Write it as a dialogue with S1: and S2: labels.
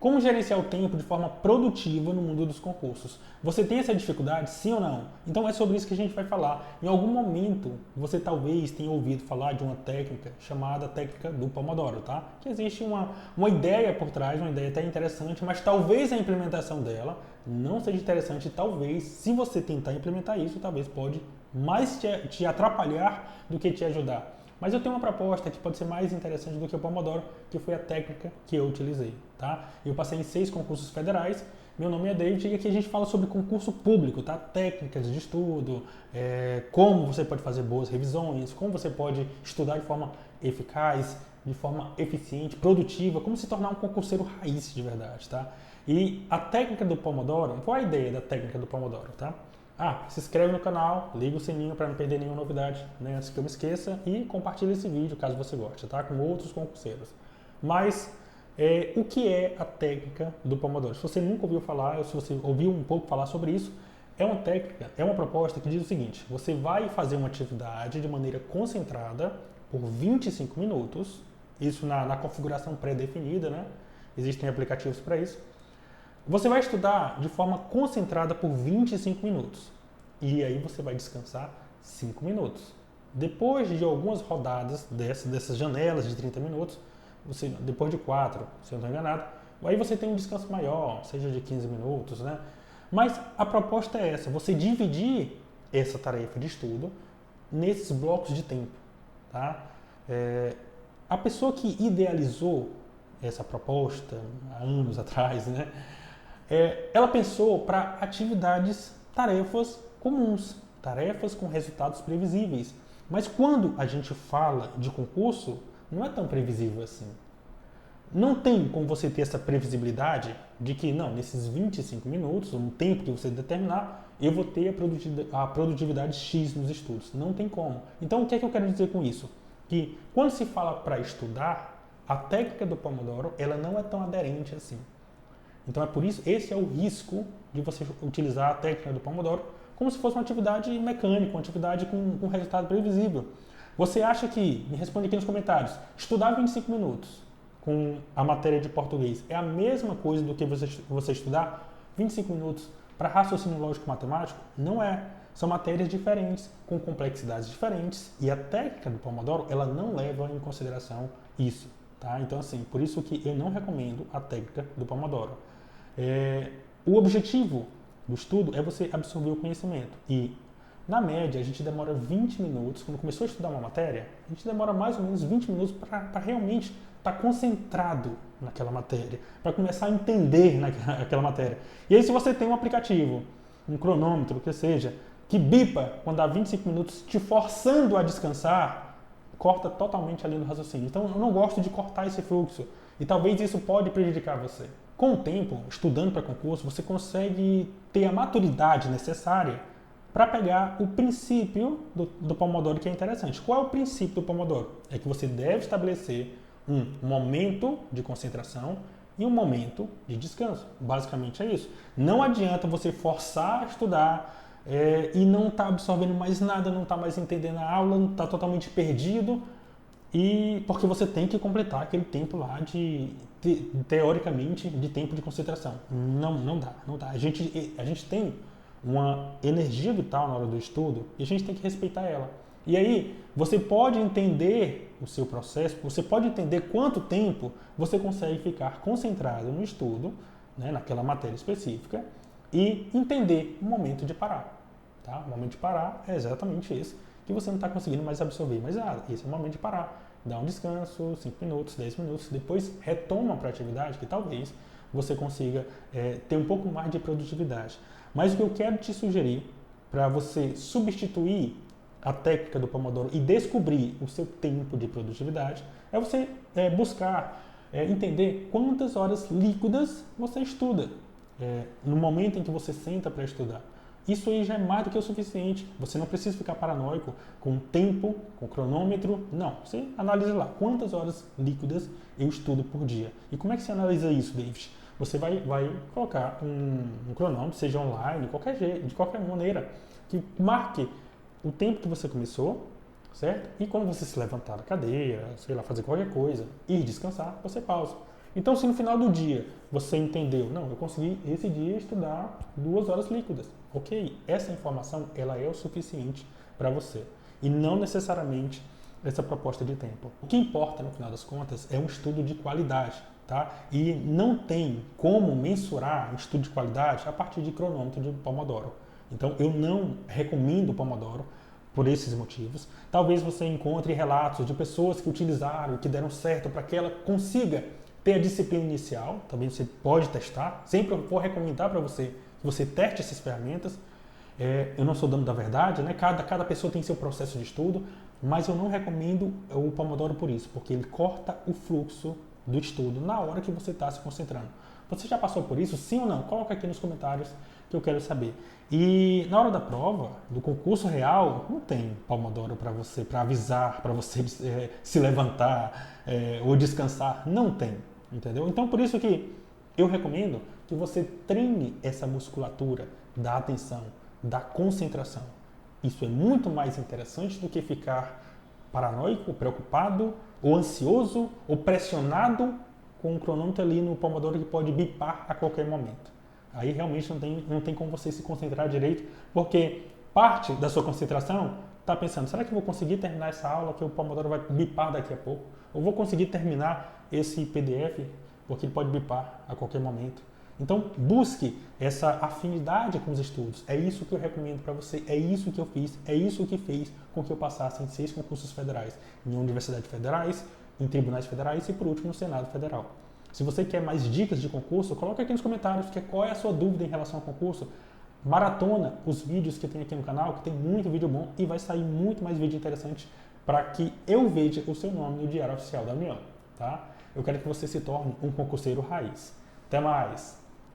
S1: Como gerenciar o tempo de forma produtiva no mundo dos concursos? Você tem essa dificuldade, sim ou não? Então é sobre isso que a gente vai falar. Em algum momento, você talvez tenha ouvido falar de uma técnica chamada técnica do Pomodoro, tá? Que existe uma ideia por trás, uma ideia até interessante, mas talvez a implementação dela não seja interessante. Talvez, se você tentar implementar isso, talvez pode mais te atrapalhar do que te ajudar. Mas eu tenho uma proposta que pode ser mais interessante do que o Pomodoro, que foi a técnica que eu utilizei, tá? Eu passei em 6 concursos federais, meu nome é David e aqui a gente fala sobre concurso público, tá? Técnicas de estudo, como você pode fazer boas revisões, como você pode estudar de forma eficaz, de forma eficiente, produtiva, como se tornar um concurseiro raiz de verdade, tá? E a técnica do Pomodoro, qual é a ideia da técnica do Pomodoro, tá? Se inscreve no canal, liga o sininho para não perder nenhuma novidade, né, antes que eu me esqueça, e compartilha esse vídeo caso você goste, tá? Com outros concurseiros. Mas o que é a técnica do Pomodoro? Se você nunca ouviu falar, ou se você ouviu um pouco falar sobre isso, é uma técnica, é uma proposta que diz o seguinte: você vai fazer uma atividade de maneira concentrada por 25 minutos, isso na configuração pré-definida, né? Existem aplicativos para isso. Você vai estudar de forma concentrada por 25 minutos e aí você vai descansar 5 minutos. Depois de algumas rodadas dessas janelas de 30 minutos, depois de 4, se eu não estou enganado, aí você tem um descanso maior, seja de 15 minutos, né? Mas a proposta é essa, você dividir essa tarefa de estudo nesses blocos de tempo, tá? A pessoa que idealizou essa proposta há anos atrás, né? Ela pensou para atividades, tarefas comuns, tarefas com resultados previsíveis. Mas quando a gente fala de concurso, não é tão previsível assim. Não tem como você ter essa previsibilidade de que, não, nesses 25 minutos, um tempo que você determinar, eu vou ter a produtividade X nos estudos. Não tem como. Então, o que é que eu quero dizer com isso? Que quando se fala para estudar, a técnica do Pomodoro, ela não é tão aderente assim. Então é por isso, esse é o risco de você utilizar a técnica do Pomodoro como se fosse uma atividade mecânica, uma atividade com resultado previsível. Você acha que, me responde aqui nos comentários, estudar 25 minutos com a matéria de português é a mesma coisa do que você estudar 25 minutos para raciocínio lógico-matemático? Não é. São matérias diferentes, com complexidades diferentes, e a técnica do Pomodoro, ela não leva em consideração isso. Tá? Então, assim, por isso que eu não recomendo a técnica do Pomodoro. O objetivo do estudo é você absorver o conhecimento. E, na média, a gente demora 20 minutos, quando começou a estudar uma matéria, a gente demora mais ou menos 20 minutos para realmente estar concentrado naquela matéria, para começar a entender naquela matéria. E aí, se você tem um aplicativo, um cronômetro, o que seja, que bipa quando dá 25 minutos, te forçando a descansar, corta totalmente a linha do raciocínio. Então, eu não gosto de cortar esse fluxo. E talvez isso pode prejudicar você. Com o tempo, estudando para concurso, você consegue ter a maturidade necessária para pegar o princípio do Pomodoro, que é interessante. Qual é o princípio do Pomodoro? É que você deve estabelecer um momento de concentração e um momento de descanso. Basicamente é isso. Não adianta você forçar a estudar e não estar absorvendo mais nada, não estar mais entendendo a aula, não estar totalmente perdido, e porque você tem que completar aquele tempo lá teoricamente, de tempo de concentração. Não dá. A gente tem uma energia vital na hora do estudo e a gente tem que respeitar ela. E aí, você pode entender o seu processo, você pode entender quanto tempo você consegue ficar concentrado no estudo, né, naquela matéria específica, e entender o momento de parar. Tá? O momento de parar é exatamente esse, que você não está conseguindo mais absorver mais nada. Esse é o momento de parar. Dá um descanso, 5 minutos, 10 minutos, depois retoma para a atividade, que talvez você consiga ter um pouco mais de produtividade. Mas o que eu quero te sugerir para você substituir a técnica do Pomodoro e descobrir o seu tempo de produtividade é você buscar entender quantas horas líquidas você estuda no momento em que você senta para estudar. Isso aí já é mais do que o suficiente. Você não precisa ficar paranoico com tempo, com cronômetro. Não, você analisa lá quantas horas líquidas eu estudo por dia. E como é que você analisa isso, David? Você vai colocar um cronômetro, seja online, de qualquer maneira, que marque o tempo que você começou, certo? E quando você se levantar da cadeira, sei lá, fazer qualquer coisa, ir descansar, você pausa. Então, se no final do dia você entendeu, não, eu consegui esse dia estudar 2 horas líquidas, ok, essa informação ela é o suficiente para você e não necessariamente essa proposta de tempo. O que importa no final das contas é um estudo de qualidade, tá? E não tem como mensurar um estudo de qualidade a partir de cronômetro de Pomodoro. Então, eu não recomendo o Pomodoro por esses motivos. Talvez você encontre relatos de pessoas que utilizaram, que deram certo para que ela consiga ter a disciplina inicial. Também você pode testar. Sempre eu vou recomendar para você que você teste essas ferramentas. Eu não sou dono da verdade, né? Cada pessoa tem seu processo de estudo, mas eu não recomendo o Pomodoro por isso, porque ele corta o fluxo do estudo na hora que você está se concentrando. Você já passou por isso? Sim ou não? Coloca aqui nos comentários que eu quero saber. E na hora da prova, do concurso real, não tem Pomodoro para você, para avisar, para você se levantar ou descansar. Não tem, entendeu? Então, por isso que eu recomendo que você treine essa musculatura da atenção, da concentração. Isso é muito mais interessante do que ficar paranoico, preocupado, ou ansioso, ou pressionado com um cronômetro ali no Pomodoro que pode bipar a qualquer momento. Aí realmente não tem como você se concentrar direito, porque parte da sua concentração está pensando, será que eu vou conseguir terminar essa aula que o Pomodoro vai bipar daqui a pouco? Ou vou conseguir terminar esse PDF, porque ele pode bipar a qualquer momento? Então, busque essa afinidade com os estudos. É isso que eu recomendo para você, é isso que eu fiz, é isso que fez com que eu passasse em 6 concursos federais, em universidades federais, em tribunais federais e, por último, no Senado Federal. Se você quer mais dicas de concurso, coloque aqui nos comentários qual é a sua dúvida em relação ao concurso. Maratona os vídeos que tem aqui no canal, que tem muito vídeo bom e vai sair muito mais vídeo interessante para que eu veja o seu nome no Diário Oficial da União. Tá? Eu quero que você se torne um concurseiro raiz. Até mais!